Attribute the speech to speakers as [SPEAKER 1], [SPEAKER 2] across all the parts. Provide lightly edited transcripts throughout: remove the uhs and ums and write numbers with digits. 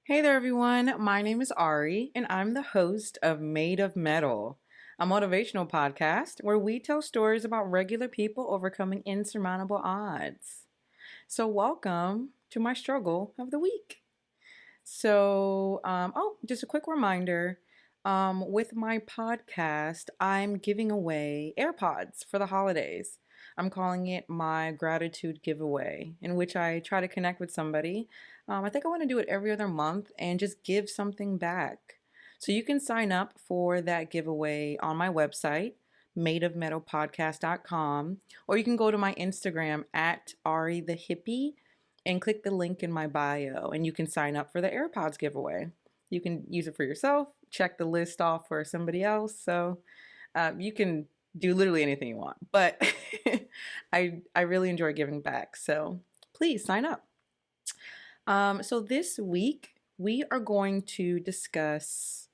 [SPEAKER 1] Hey there, everyone. My name is Ari, and I'm the host of Made of Metal, a motivational podcast where we tell stories about regular people overcoming insurmountable odds. So, welcome to my struggle of the week. Just a quick reminder with my podcast, I'm giving away AirPods for the holidays. I'm calling it my gratitude giveaway, in which I try to connect with somebody. I think I want to do it every other month and just give something back. So you can sign up for that giveaway on my website, madeofmetalpodcast.com, or you can go to my Instagram at Ari the Hippie and click the link in my bio, and you can sign up for the AirPods giveaway. You can use it for yourself, check the list off for somebody else. So you can do literally anything you want. But I really enjoy giving back. So please sign up. So this week, we are going to discuss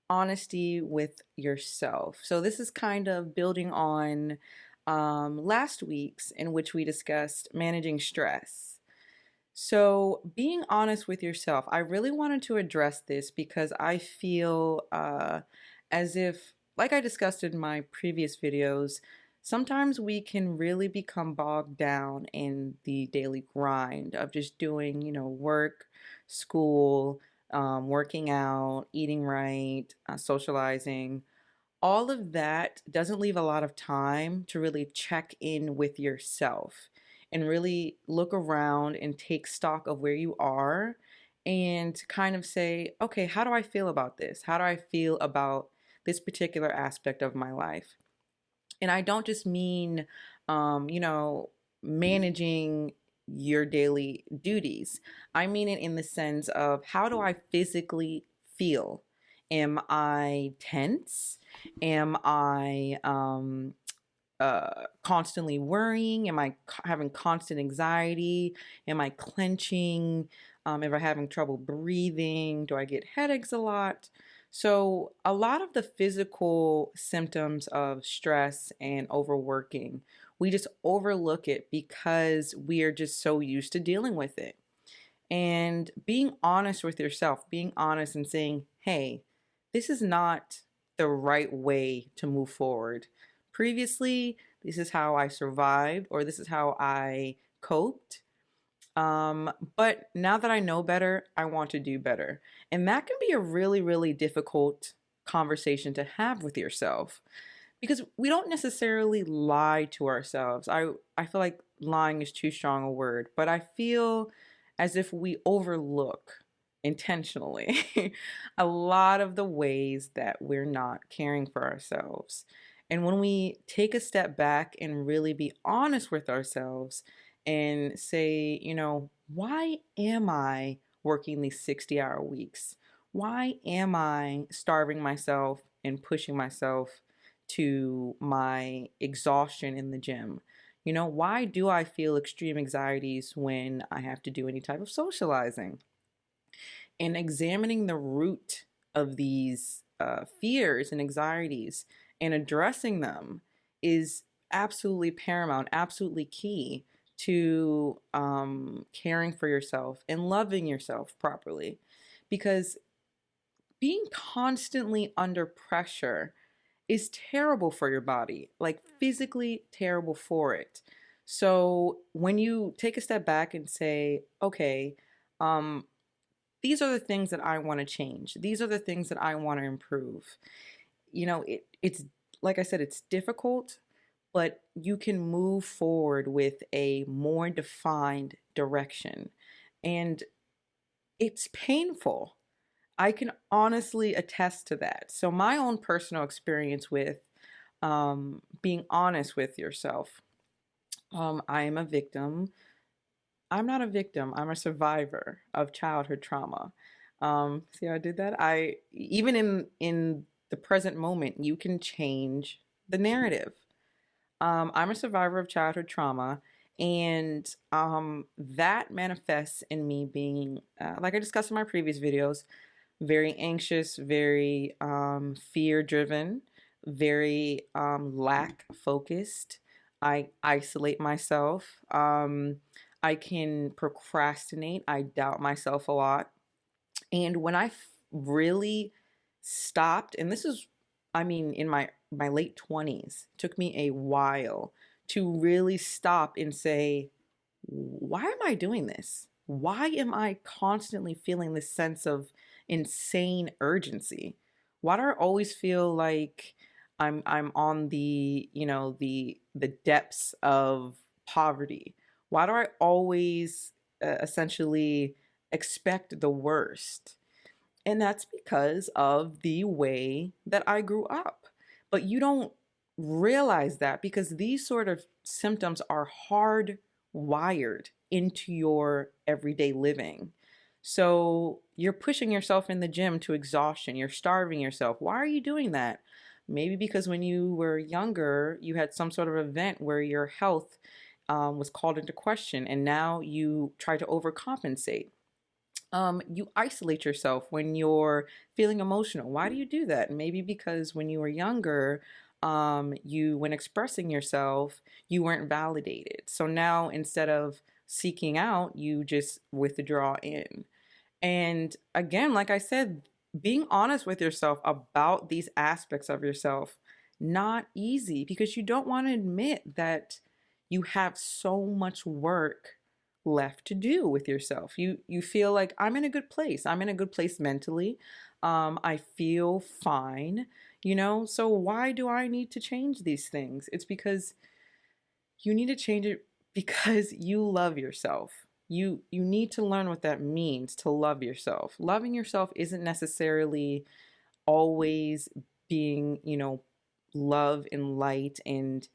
[SPEAKER 1] honesty with yourself. So this is kind of building on last week's, in which we discussed managing stress. So, being honest with yourself, I really wanted to address this because I feel as if, like I discussed in my previous videos, sometimes we can really become bogged down in the daily grind of just doing, work, school, working out, eating right, socializing. All of that doesn't leave a lot of time to really check in with yourself and really look around and take stock of where you are and kind of say, okay, how do I feel about this? How do I feel about this particular aspect of my life? And I don't just mean, managing your daily duties. I mean it in the sense of, how do I physically feel? Am I tense? Am I constantly worrying? Am I having constant anxiety? Am I clenching? Am I having trouble breathing? Do I get headaches a lot? So, a lot of the physical symptoms of stress and overworking, we just overlook it because we are just so used to dealing with it. And being honest with yourself, being honest and saying, hey, this is not the right way to move forward. Previously, this is how I survived, or this is how I coped. But now that I know better, I want to do better. And that can be a really, really difficult conversation to have with yourself because we don't necessarily lie to ourselves. I feel like lying is too strong a word, but I feel as if we overlook intentionally a lot of the ways that we're not caring for ourselves. And when we take a step back and really be honest with ourselves and say, why am I working these 60-hour weeks? Why am I starving myself and pushing myself to my exhaustion in the gym? Why do I feel extreme anxieties when I have to do any type of socializing? And examining the root of these fears and anxieties and addressing them is absolutely paramount, absolutely key to caring for yourself and loving yourself properly. Because being constantly under pressure is terrible for your body, like physically terrible for it. So when you take a step back and say, okay, um, these are the things that I want to change. These are the things that I want to improve. It's like I said, it's difficult, but you can move forward with a more defined direction. And it's painful. I can honestly attest to that. So, my own personal experience with being honest with yourself, I am a victim. I'm not a victim, I'm a survivor of childhood trauma. See how I did that? I even in the present moment, you can change the narrative. I'm a survivor of childhood trauma, and that manifests in me being, like I discussed in my previous videos, very anxious, very fear driven, very lack focused. I isolate myself. I can procrastinate. I doubt myself a lot. And when I really stopped, and this is, I mean, in my late 20s, took me a while to really stop and say, why am I doing this? Why am I constantly feeling this sense of insane urgency? Why do I always feel like I'm on the, the depths of poverty? Why do I always essentially expect the worst? And that's because of the way that I grew up. But you don't realize that because these sort of symptoms are hardwired into your everyday living. So you're pushing yourself in the gym to exhaustion. You're starving yourself. Why are you doing that? Maybe because when you were younger, you had some sort of event where your health was called into question, and now you try to overcompensate. You isolate yourself when you're feeling emotional. Why do you do that? Maybe because when you were younger, when expressing yourself, you weren't validated. So now instead of seeking out, you just withdraw in. And again, like I said, being honest with yourself about these aspects of yourself, not easy because you don't want to admit that you have so much work left to do with yourself. You feel like I'm in a good place. I'm in a good place mentally. I feel fine, So why do I need to change these things? It's because you need to change it because you love yourself. You need to learn what that means to love yourself. Loving yourself isn't necessarily always being, love and light and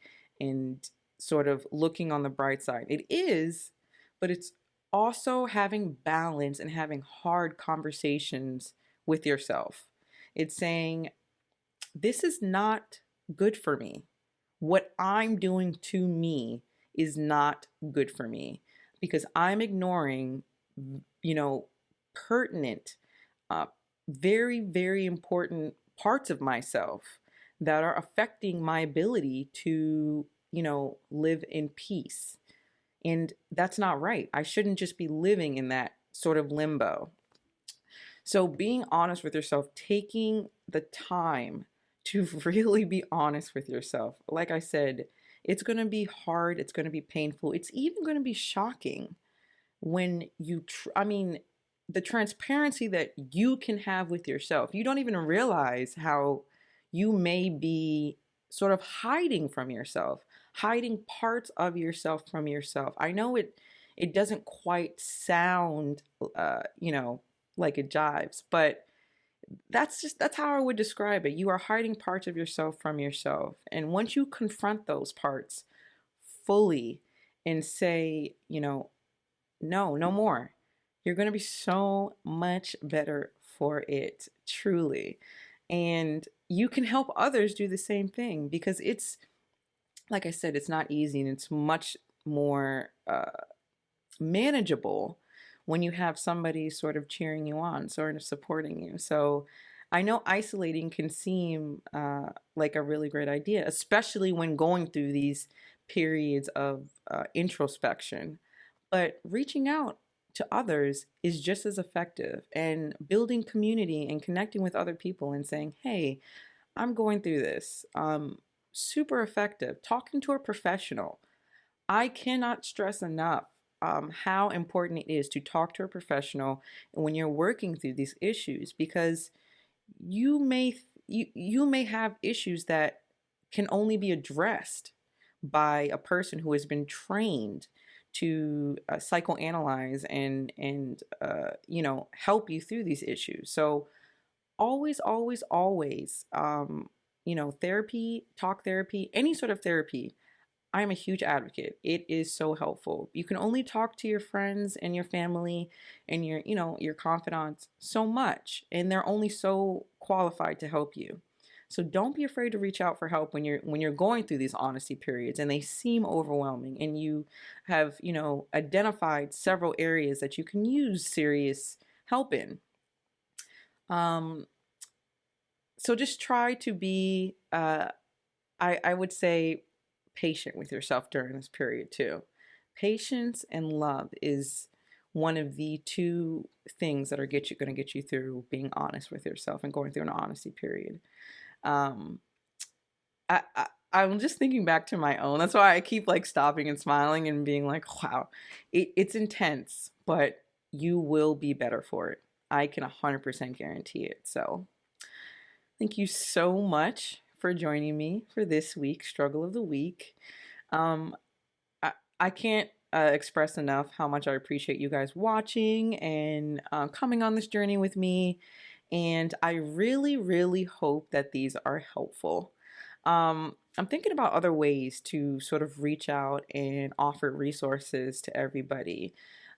[SPEAKER 1] sort of looking on the bright side. It is, but it's also having balance and having hard conversations with yourself. It's saying, this is not good for me. What I'm doing to me is not good for me because I'm ignoring, you know, pertinent, uh, very, very important parts of myself that are affecting my ability to, live in peace. And that's not right. I shouldn't just be living in that sort of limbo. So being honest with yourself, taking the time to really be honest with yourself. Like I said, it's going to be hard, it's going to be painful, it's even going to be shocking when the transparency that you can have with yourself. You don't even realize how you may be sort of hiding from yourself, hiding parts of yourself from yourself. I know it doesn't quite sound like it jives, but that's how I would describe it. You are hiding parts of yourself from yourself. And once you confront those parts fully and say, no, no more, you're going to be so much better for it, truly. And you can help others do the same thing because it's, like I said, it's not easy and it's much more manageable when you have somebody sort of cheering you on, sort of supporting you. So I know isolating can seem like a really great idea, especially when going through these periods of introspection. But reaching out to others is just as effective, and building community and connecting with other people and saying, hey, I'm going through this. Super effective. Talking to a professional. I cannot stress enough how important it is to talk to a professional when you're working through these issues, because you may have issues that can only be addressed by a person who has been trained to psychoanalyze and help you through these issues. So always, always, always, therapy, talk therapy, any sort of therapy, I'm a huge advocate. It is so helpful. You can only talk to your friends and your family and your confidants so much, and they're only so qualified to help you. So don't be afraid to reach out for help when you're going through these honesty periods and they seem overwhelming and you have, identified several areas that you can use serious help in. So just try to be I would say patient with yourself during this period too. Patience and love is one of the two things that are going to get you through being honest with yourself and going through an honesty period. Um, I'm just thinking back to my own. That's why I keep like stopping and smiling and being like, wow, it's intense, but you will be better for it. I can 100% guarantee it. So thank you so much for joining me for this week's Struggle of the Week. Um, I can't express enough how much I appreciate you guys watching and coming on this journey with me. And I really, really hope that these are helpful. I'm thinking about other ways to sort of reach out and offer resources to everybody.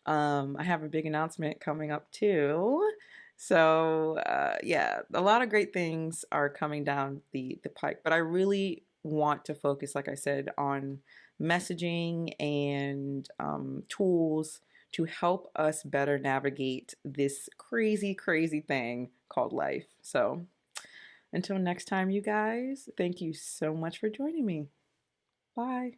[SPEAKER 1] I have a big announcement coming up too. So yeah, a lot of great things are coming down the pike, but I really want to focus, like I said, on messaging and tools to help us better navigate this crazy, crazy thing called life. So until next time, you guys, thank you so much for joining me. Bye.